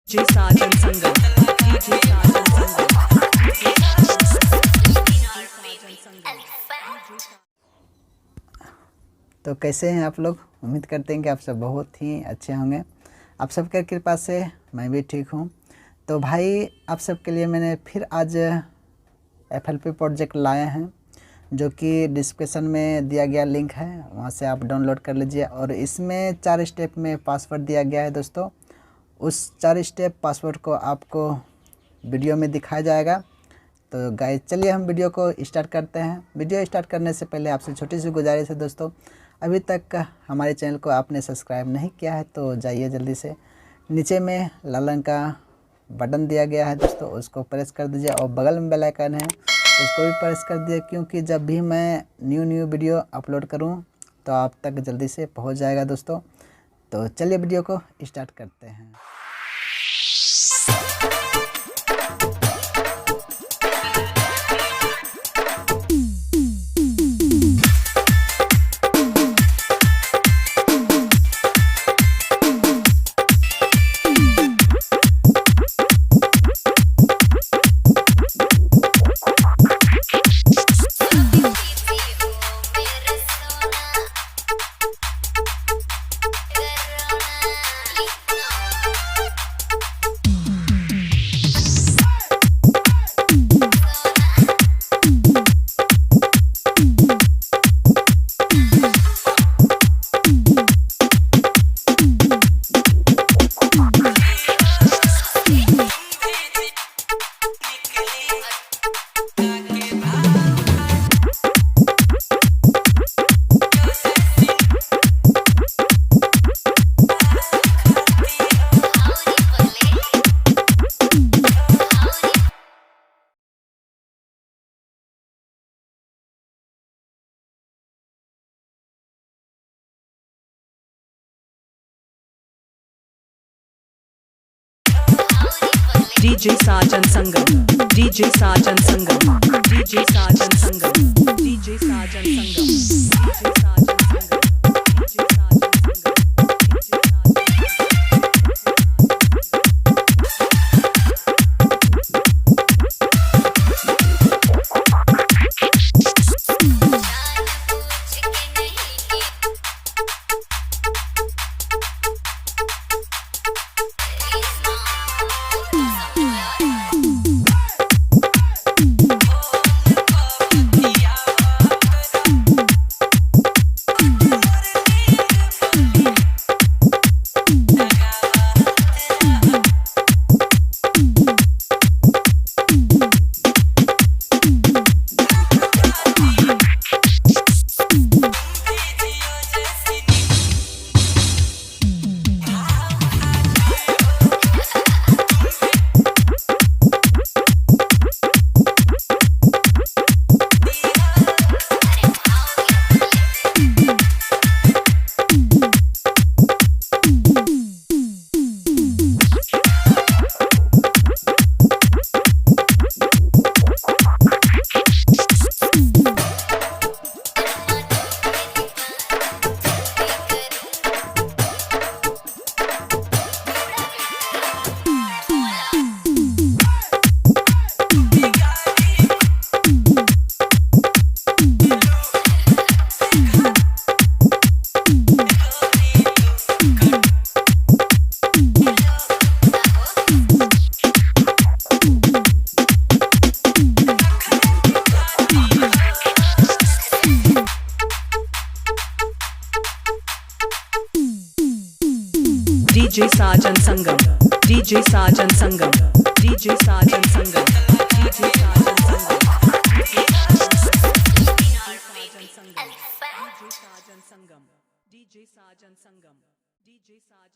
DJ Sajan Sangam, DJ Sajan Sangam, तो कैसे हैं आप लोग। उम्मीद करते हैं कि आप सब बहुत ही अच्छे होंगे। आप सबके कृपा से मैं भी ठीक हूँ। तो भाई आप सबके लिए मैंने फिर आज FLP प्रोजेक्ट लाए हैं, जो कि डिस्क्रिप्शन में दिया गया लिंक है, वहाँ से आप डाउनलोड कर लीजिए। और इसमें 4 स्टेप में पासवर्ड दिया गया है दोस्तों। उस 4 स्टेप पासवर्ड को आपको वीडियो में दिखाया जाएगा। तो गाइस चलिए हम वीडियो को स्टार्ट करते हैं। वीडियो स्टार्ट करने से पहले आपसे छोटी सी गुजारिश है दोस्तों, अभी तक हमारे चैनल को आपने सब्सक्राइब नहीं किया है तो जाइए जल्दी से। नीचे में लाल रंग का बटन दिया गया है दोस्तों, उसको प्रेस कर दीजिए। और बगल में बेल आइकन है, उसको भी प्रेस कर दिए, क्योंकि जब भी मैं न्यू वीडियो अपलोड करूं तो आप तक जल्दी से पहुंच जाएगा दोस्तों। तो चलिए वीडियो को स्टार्ट करते हैं। DJ Sajan Sangam, DJ Sajan Sangam, DJ Sajan Sangam, DJ Sajan Sangam, DJ Sajan Sangam, DJ Sajan DJ Sajan Sangam, DJ Sajan Sangam, DJ Sajan Sangam, DJ Sajan Sangam, DJ Sajan Sangam, DJ Sajan Sangam, DJ Sajan